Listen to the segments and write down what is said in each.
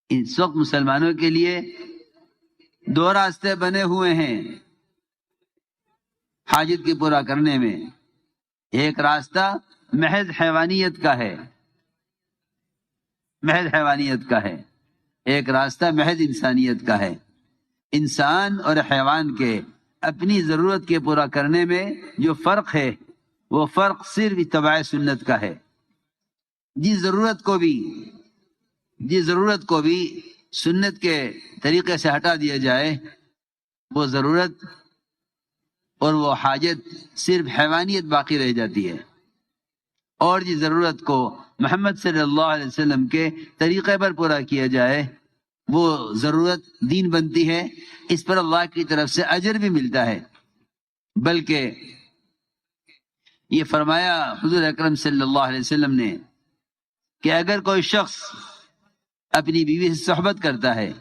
اس وقت مسلمانوں کے لیے دو راستے بنے ہوئے ہیں حاجت کی پورا کرنے میں. ایک راستہ محض حیوانیت کا ہے، محض حیوانیت کا ہے. ایک راستہ محض انسانیت کا ہے. انسان اور حیوان کے اپنی ضرورت کے پورا کرنے میں جو فرق ہے وہ فرق صرف اتباع سنت کا ہے. جس ضرورت کو بھی سنت کے طریقے سے ہٹا دیا جائے وہ ضرورت اور وہ حاجت صرف حیوانیت باقی رہ جاتی ہے، اور جس ضرورت کو محمد صلی اللہ علیہ وسلم کے طریقے پر پورا کیا جائے وہ ضرورت دین بنتی ہے. اس پر اللہ کی طرف سے اجر بھی ملتا ہے. بلکہ یہ فرمایا حضور اکرم صلی اللہ علیہ وسلم نے کہ اگر کوئی شخص اپنی بیوی سے صحبت کرتا ہے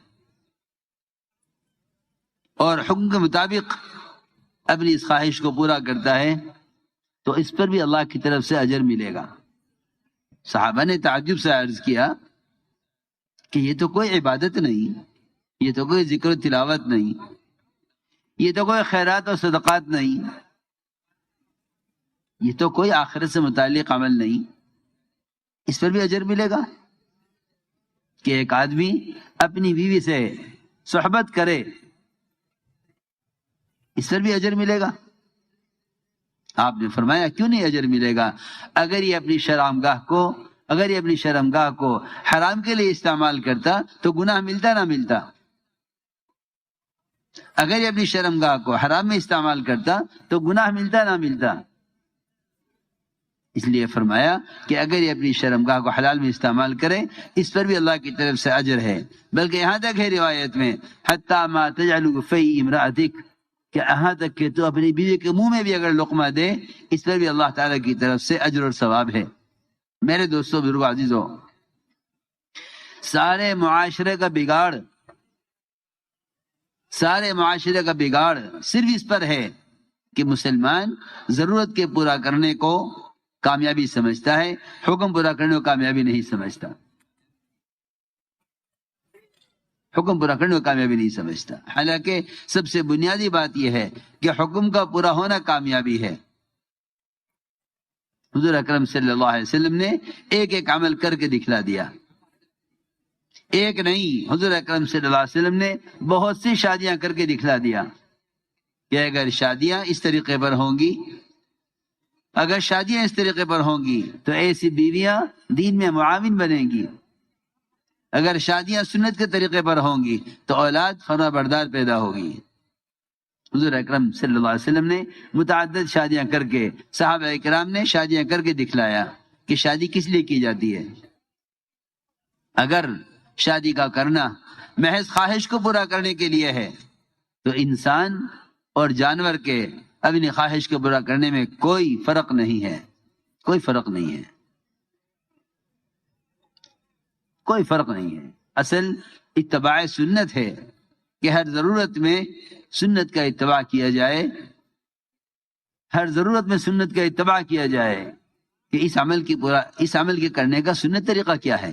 اور حکم کے مطابق اپنی اس خواہش کو پورا کرتا ہے تو اس پر بھی اللہ کی طرف سے اجر ملے گا. صحابہ نے تعجب سے عرض کیا کہ یہ تو کوئی عبادت نہیں، یہ تو کوئی ذکر و تلاوت نہیں، یہ تو کوئی خیرات و صدقات نہیں، یہ تو کوئی آخرت سے متعلق عمل نہیں، اس پر بھی اجر ملے گا؟ کہ ایک آدمی اپنی بیوی سے صحبت کرے اس پر بھی اجر ملے گا؟ آپ نے فرمایا کیوں نہیں اجر ملے گا؟ اگر یہ اپنی شرمگاہ کو حرام کے لیے استعمال کرتا تو گناہ ملتا نہ ملتا؟ اگر یہ اپنی شرمگاہ کو حرام میں استعمال کرتا تو گناہ ملتا نہ ملتا؟ اس لیے فرمایا کہ اگر یہ اپنی شرمگاہ کو حلال میں استعمال کرے اس پر بھی اللہ کی طرف سے اجر ہے. بلکہ یہاں تک ہے روایت میں حتی ما تجعل فی امرأتک، کہ یہاں تک کہ تو اپنی بیوی کے منہ میں بھی اگر لقمہ دے اس پر بھی اللہ تعالیٰ کی طرف سے اجر اور ثواب ہے. میرے دوستو، بزرگو، عزیزو، سارے معاشرے کا بگاڑ صرف اس پر ہے کہ مسلمان ضرورت کے پورا کرنے کو کامیابی سمجھتا ہے، حکم پورا کرنے کو کامیابی نہیں سمجھتا. حالانکہ سب سے بنیادی بات یہ ہے کہ حکم کا پورا ہونا کامیابی ہے. حضور اکرم صلی اللہ علیہ وسلم نے ایک ایک عمل کر کے دکھلا دیا. ایک نہیں، حضور اکرم صلی اللہ علیہ وسلم نے بہت سی شادیاں کر کے دکھلا دیا کہ اگر شادیاں اس طریقے پر ہوں گی تو ایسی بیویاں دین میں معاون بنیں گی. اگر شادیاں سنت کے طریقے پر ہوں گی تو اولاد فرما بردار پیدا ہوگی. حضور اکرم صلی اللہ علیہ وسلم نے متعدد شادیاں کر کے، صحابہ کرام نے شادیاں کر کے دکھلایا کہ شادی کس لیے کی جاتی ہے. اگر شادی کا کرنا محض خواہش کو پورا کرنے کے لیے ہے تو انسان اور جانور کے اپنی خواہش کو پورا کرنے میں کوئی فرق نہیں ہے. اصل اتباع سنت ہے کہ ہر ضرورت میں سنت کا اتباع کیا جائے. کہ اس عمل کے کرنے کا سنت طریقہ کیا ہے.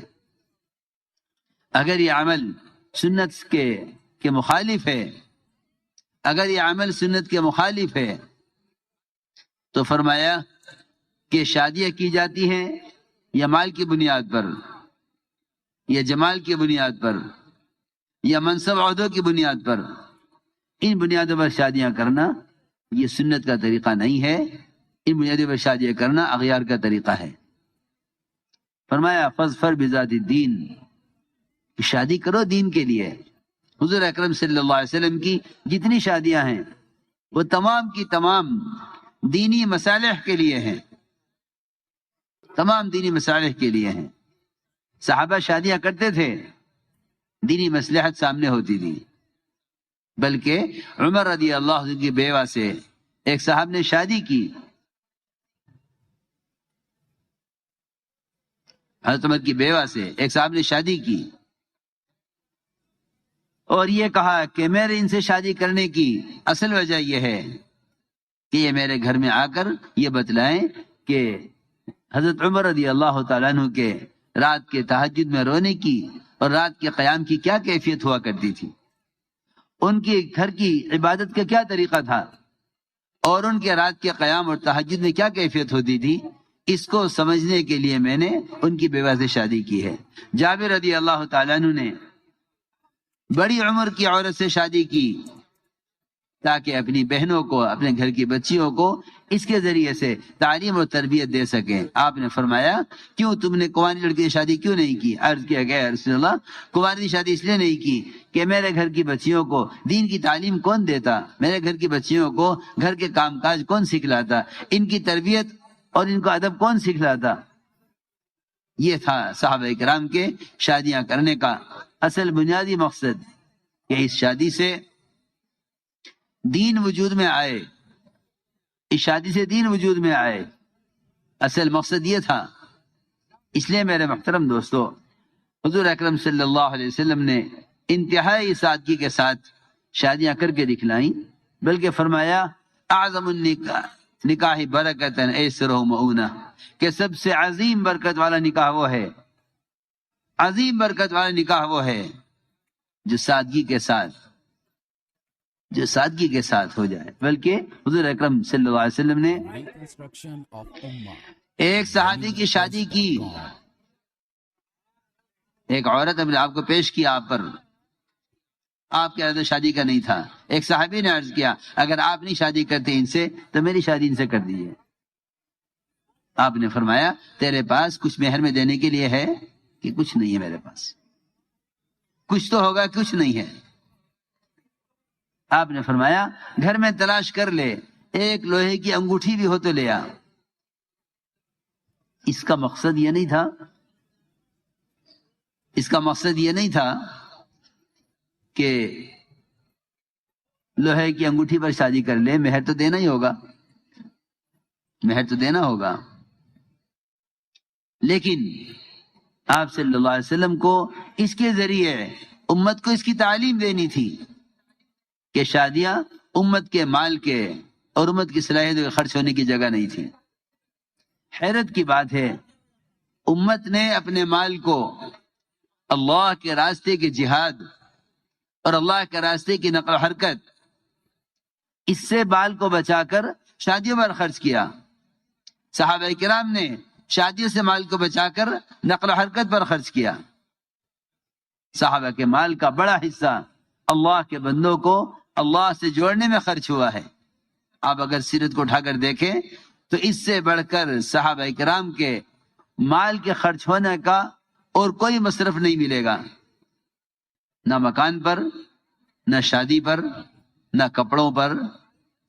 اگر یہ عمل سنت کے مخالف ہے تو فرمایا کہ شادیاں کی جاتی ہیں یا مال کی بنیاد پر، یا جمال کی بنیاد پر، یا منصب عہدوں کی بنیاد پر. ان بنیادوں پر شادیاں کرنا یہ سنت کا طریقہ نہیں ہے. ان بنیادوں پر شادیاں کرنا اغیار کا طریقہ ہے. فرمایا فاظفر بذات الدین، شادی کرو دین کے لیے. حضور اکرم صلی اللہ علیہ وسلم کی جتنی شادیاں ہیں وہ تمام کی تمام دینی مصالح کے لیے ہیں. صحابہ شادیاں کرتے تھے، دینی مصلحت سامنے ہوتی تھی. بلکہ عمر رضی اللہ عنہ کی بیوہ سے ایک صاحب نے شادی کی. حضرت عمر کی بیوہ سے ایک صاحب نے شادی کی اور یہ کہا کہ میرے ان سے شادی کرنے کی اصل وجہ یہ ہے کہ یہ میرے گھر میں آ کر یہ بتلائیں کہ حضرت عمر رضی اللہ تعالیٰ عنہ کے رات کے تہجد میں رونے کی اور رات کے قیام کی کیا کیفیت ہوا کرتی تھی، ان کے گھر کی عبادت کا کیا طریقہ تھا، اور ان کے رات کے قیام اور تہجد میں کیا کیفیت ہوتی تھی، اس کو سمجھنے کے لیے میں نے ان کی بیوہ سے شادی کی ہے۔ جابر رضی اللہ تعالیٰ عنہ نے بڑی عمر کی عورت سے شادی کی تاکہ اپنی بہنوں کو، اپنے گھر کی بچیوں کو اس کے ذریعے سے تعلیم اور تربیت دے سکیں۔ آپ نے فرمایا کیوں تم نے کنواری لڑکی کی شادی کیوں نہیں کی؟ عرض کیا گیا رسول اللہ کنواری کی شادی اس لیے نہیں کی کہ میرے گھر کی بچیوں کو دین کی تعلیم کون دیتا، میرے گھر کی بچیوں کو گھر کے کام کاج کون سکھلاتا، ان کی تربیت اور ان کو ادب کون سکھلاتا۔ یہ تھا صحابہ کرام کے شادیاں کرنے کا اصل بنیادی مقصد، کہ اس شادی سے دین وجود میں آئے، اس شادی سے دین وجود میں آئے، اصل مقصد یہ تھا۔ اس لیے میرے محترم دوستو، حضور اکرم صلی اللہ علیہ وسلم نے انتہائی سادگی کے ساتھ شادیاں کر کے دکھلائیں، بلکہ فرمایا اعظم نکاح برکتاً ایسرہ مؤونہ، کہ سب سے عظیم برکت والا نکاح وہ ہے، عظیم برکت والا نکاح وہ ہے جو سادگی کے ساتھ ہو جائے۔ بلکہ حضور اکرم صلی اللہ علیہ وسلم نے ایک صحابی کی شادی کی، ایک عورت اپنے آپ کو پیش کیا آپ پر، آپ کے ارادہ شادی کا نہیں تھا۔ ایک صحابی نے عرض کیا اگر آپ نہیں شادی کرتے ان سے تو میری شادی ان سے کر دیجیے۔ آپ نے فرمایا تیرے پاس کچھ مہر میں دینے کے لیے ہے کہ کچھ نہیں ہے میرے پاس؟ کچھ تو ہوگا، کچھ نہیں ہے۔ آپ نے فرمایا گھر میں تلاش کر لے، ایک لوہے کی انگوٹھی بھی ہو تو لے آ۔ اس کا مقصد یہ نہیں تھا کہ لوہے کی انگوٹھی پر شادی کر لے، مہر تو دینا ہی ہوگا، مہر تو دینا ہوگا۔ لیکن آپ صلی اللہ علیہ وسلم کو اس کے ذریعے امت کو اس کی تعلیم دینی تھی کہ شادیاں امت کے مال کے اور امت کی صلاحیت کے خرچ ہونے کی جگہ نہیں تھی۔ حیرت کی بات ہے، امت نے اپنے مال کو اللہ کے راستے کے جہاد اور اللہ کے راستے کی نقل و حرکت، اس سے بال کو بچا کر شادیوں پر خرچ کیا۔ صحابہ کرام نے شادیوں سے مال کو بچا کر نقل و حرکت پر خرچ کیا۔ صحابہ کے مال کا بڑا حصہ اللہ کے بندوں کو اللہ سے جوڑنے میں خرچ ہوا ہے۔ آپ اگر سیرت کو اٹھا کر دیکھیں تو اس سے بڑھ کر صحابہ کرام کے مال کے خرچ ہونے کا اور کوئی مصرف نہیں ملے گا، نہ مکان پر، نہ شادی پر، نہ کپڑوں پر۔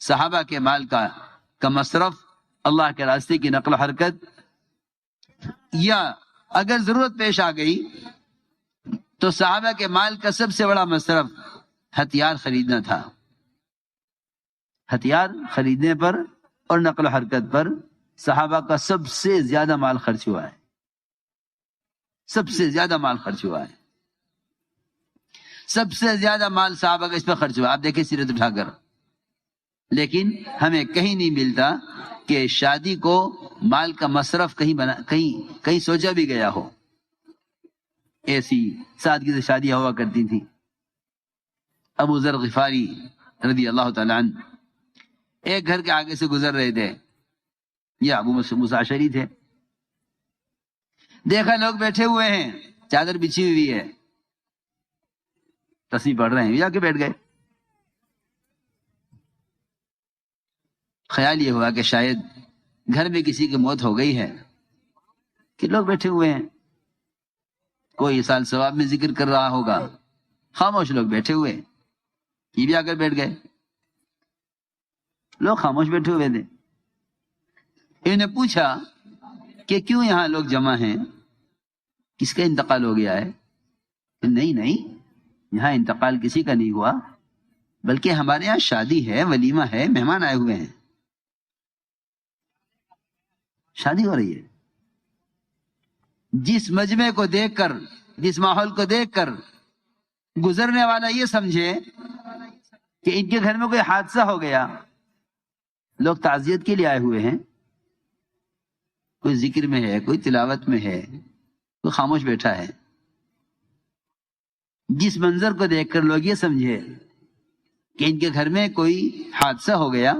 صحابہ کے مال کا مصرف اللہ کے راستے کی نقل و حرکت، یا اگر ضرورت پیش آ گئی تو صحابہ کے مال کا سب سے بڑا مصرف ہتھیار خریدنا تھا۔ ہتھیار خریدنے پر اور نقل و حرکت پر صحابہ کا سب سے زیادہ مال خرچ ہوا ہے، سب سے زیادہ مال خرچ ہوا ہے، سب سے زیادہ مال صحابہ کا اس پر خرچ ہوا۔ آپ دیکھیں سیرت اٹھا کر، لیکن ہمیں کہیں نہیں ملتا کہ شادی کو مال کا مصرف کہیں سوچا بھی گیا ہو۔ ایسی سادگی سے شادیاں ہوا کرتی تھی۔ ابو ذر غفاری رضی اللہ تعالیٰ عنہ ایک گھر کے آگے سے گزر رہے تھے، یہ ابو مساشری تھے۔ دیکھا لوگ بیٹھے ہوئے ہیں، چادر بچھی ہوئی ہے، تسبیح پڑھ رہے ہیں، جا کے بیٹھ گئے۔ خیال یہ ہوا کہ شاید گھر میں کسی کی موت ہو گئی ہے کہ لوگ بیٹھے ہوئے ہیں، کوئی سال ثواب میں ذکر کر رہا ہوگا، خاموش لوگ بیٹھے ہوئے، یہ بھی آ کر بیٹھ گئے۔ لوگ خاموش بیٹھے ہوئے تھے۔ انہوں نے پوچھا کہ کیوں یہاں لوگ جمع ہیں، کس کا انتقال ہو گیا ہے؟ نہیں، یہاں انتقال کسی کا نہیں ہوا، بلکہ ہمارے یہاں شادی ہے، ولیمہ ہے، مہمان آئے ہوئے ہیں، شادی ہو رہی ہے۔ جس مجمع کو دیکھ کر، جس ماحول کو دیکھ کر گزرنے والا یہ سمجھے کہ ان کے گھر میں کوئی حادثہ ہو گیا، لوگ تعزیت کے لیے آئے ہوئے ہیں، کوئی ذکر میں ہے، کوئی تلاوت میں ہے، کوئی خاموش بیٹھا ہے، جس منظر کو دیکھ کر لوگ یہ سمجھے کہ ان کے گھر میں کوئی حادثہ ہو گیا،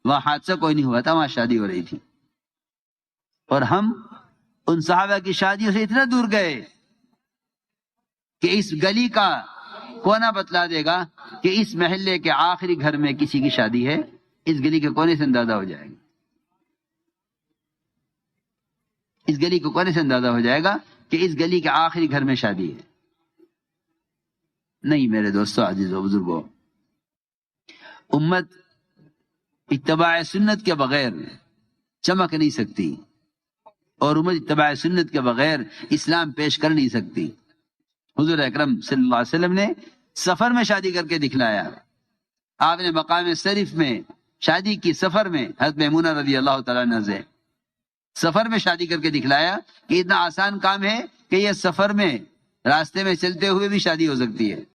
وہاں حادثہ کوئی نہیں ہوا تھا، وہاں شادی ہو رہی تھی. اور ہم ان صحابہ کی شادیوں سے اتنا دور گئے کہ اس گلی کا کونا بتلا دے گا کہ اس محلے کے آخری گھر میں کسی کی شادی ہے، اس گلی کے کونے سے اندازہ ہو جائے گا. اس گلی کے کونے سے اندازہ ہو جائے گا کہ اس گلی کے آخری گھر میں شادی ہے. نہیں میرے دوستو، عزیزو، بزرگوں، امت اتباع سنت کے بغیر چمک نہیں سکتی، اور امت اتباع سنت کے بغیر اسلام پیش کر نہیں سکتی. حضور اکرم صلی اللہ علیہ وسلم نے سفر میں شادی کر کے دکھلایا. آپ نے مقام شریف میں شادی کی، سفر میں، حضرت میمونہ رضی اللہ تعالیٰ عنہ سے سفر میں شادی کر کے دکھلایا کہ اتنا آسان کام ہے کہ یہ سفر میں، راستے میں چلتے ہوئے بھی شادی ہو سکتی ہے.